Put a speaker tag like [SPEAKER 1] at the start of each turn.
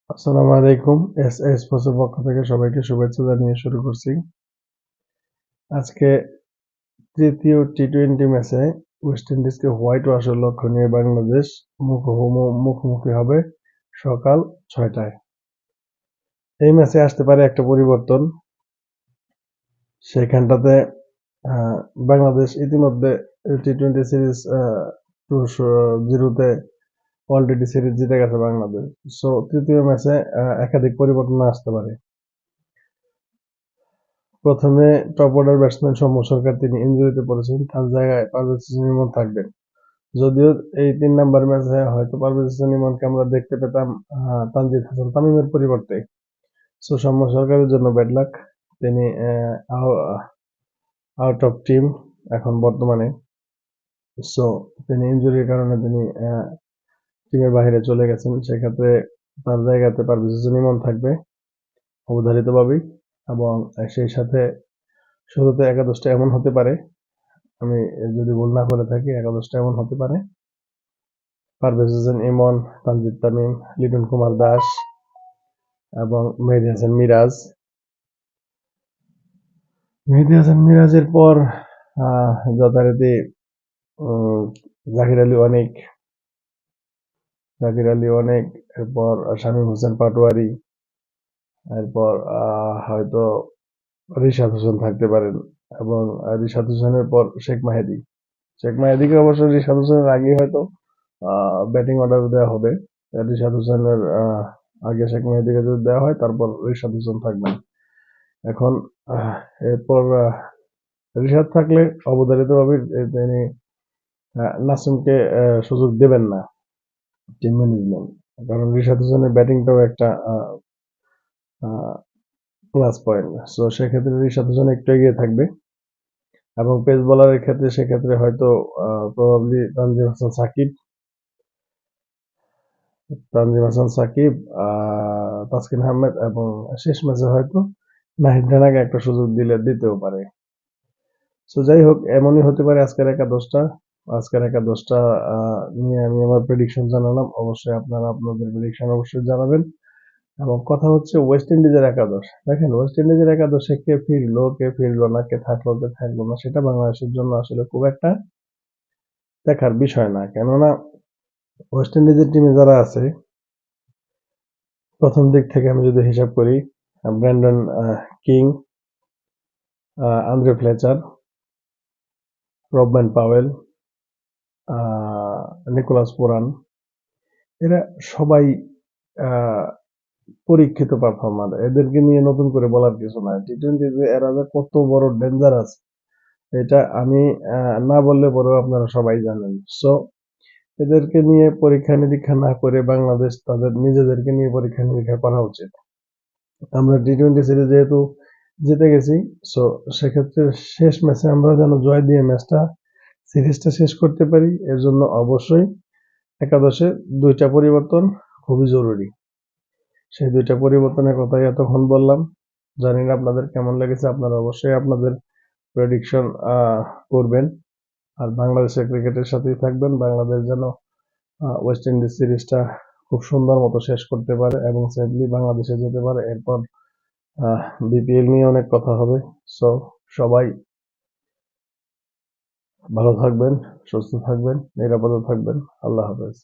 [SPEAKER 1] আসসালামু আলাইকুম। স্পোর্টসের পক্ষ থেকে সবাইকে শুভেচ্ছা জানিয়ে শুরু করছি। আজকে তৃতীয় টি-টোয়েন্টি ম্যাচে ওয়েস্ট ইন্ডিজকে হোয়াইট ওয়াশের লক্ষ্য নিয়ে বাংলাদেশ মুখোমুখি হবে সকাল ৬টায়। এই ম্যাচে আসতে পারে একটা পরিবর্তন। সেইখানটাতে বাংলাদেশ ইতিমধ্যে টি-টোয়েন্টি সিরিজ 2-0 অলরেডি সিরিজ জিতে গেছে বাংলাদেশ। সো তৃতীয় ম্যাচে একাধিক পরিবর্তন আসতে পারে। প্রথমে টপ অর্ডার ব্যাটসম্যান সৌম্য সরকার, তিনি ইনজুরিতে পড়েছেন, তার জায়গায় পারভেজ হোসেন ইমন থাকবেন। যদিও এই ৩ নাম্বার ম্যাচে হয়তো পারভেজ হোসেন ইমনকে আমরা দেখতে পেতাম তানজিদ হাসান তামিমের পরিবর্তে। সো সৌম্য সরকারের জন্য ব্যাড লাক, তিনি আউট অফ টিম এখন বর্তমানে। সো তিনি ইনজুরির কারণে তিনি টিমের বাইরে চলে গেছেন। সেক্ষেত্রে তার জায়গাতে পারভেজ হোসেন ইমন থাকবে অবধারিতভাবেই, এবং সেই সাথে শুরুতে একাদশটা এমন হতে পারে, আমি যদি ভুল না করে থাকি, একাদশটা এমন হতে পারে: পারভেজ হোসেন ইমন, তানজিদ তামিম, লিটন কুমার দাস এবং মেহেদী হাসান মিরাজ। মেহেদী হাসান মিরাজের পর যথারীতি জাকির আলী অনেক, এরপর শামীম হোসেন পাটোয়ারি, এরপর হয়তো রিশাদ হোসেন থাকতে পারেন, এবং রিশাদ হোসেনের পর শেখ মাহেদীকে অবশ্য রিশাদ হোসেনের আগেই হয়তো ব্যাটিং অর্ডার দেওয়া হবে। রিশাদ হোসেনের আগে শেখ মেহেদীকে যদি দেওয়া হয়, তারপর রিশাদ হোসেন থাকবেন। এখন এরপর রিশাদ থাকলে অবধারিতভাবে তিনি নাসিমকে সুযোগ দেবেন না টিম ম্যানেজমেন্ট, কারণ রিশাদ হোসেনের ব্যাটিংটাও একটা প্লাস পয়েন্ট। সো সেক্ষেত্রে রিশাদ হোসেন একটু এগিয়ে থাকবে, এবং পেস বোলারের ক্ষেত্রে সেক্ষেত্রে হয়তো প্রবাবলি তানজিম হাসান সাকিব, তাসকিন আহমেদ, এবং শেষ ম্যাচে হয়তো নাহিদ রানাকে একটা সুযোগ দিতেও পারে। সো যাই হোক, এমনই হতে পারে আজকের একাদশটা নিয়ে আমি আমার প্রেডিকশন জানালাম। অবশ্যই আপনারা আপনাদের প্রেডিকশন অবশ্যই জানাবেন। এবং কথা হচ্ছে ওয়েস্ট ইন্ডিজের একাদশ। দেখেন, ওয়েস্ট ইন্ডিজের একাদশে কে ফিরলো না, কে থাকলো না, সেটা বাংলাদেশের জন্য আসলে খুব একটা দেখার বিষয় না। কেননা ওয়েস্ট ইন্ডিজের টিমে যারা আছে, প্রথম দিক থেকে আমি যদি হিসাব করি, Brandon King, Andre Fletcher, Rovman Powell, Nicholas Pooran, এরা সবাই পরীক্ষিত পারফর্মার। এদেরকে নিয়ে নতুন করে বলার কিছু নাই। টি-টোয়েন্টিতে এরা যে কত বড় ডেঞ্জারাস, এটা আমি না বললে পরেও আপনারা সবাই জানেন। সো এদেরকে নিয়ে পরীক্ষা নিরীক্ষা না করে বাংলাদেশ তাদের নিজেদেরকে নিয়ে পরীক্ষা নিরীক্ষা করা উচিত। আমরা টি-টোয়েন্টি সিরিজ যেহেতু জিতে গেছি, সো সেক্ষেত্রে শেষ ম্যাচে আমরা যেন জয় দিয়ে সিরিজটা শেষ করতে পারি। এর জন্য অবশ্যই একাদশে 2টা পরিবর্তন খুবই জরুরি। সেই 2টা পরিবর্তনের কথাই এতক্ষণ বললাম। জানি না আপনাদের কেমন লেগেছে। আপনারা অবশ্যই আপনাদের প্রেডিকশন করবেন, আর বাংলাদেশের ক্রিকেটের সাথেই থাকবেন। বাংলাদেশ যেন ওয়েস্ট ইন্ডিজ সিরিজটা খুব সুন্দর মতো শেষ করতে পারে এবং সেফলি বাংলাদেশে যেতে পারে। এরপর বিপিএল নিয়ে অনেক কথা হবে। সো সবাই ভালো থাকবেন, সুস্থ থাকবেন, নিরাপদে থাকবেন। আল্লাহ হাফেজ।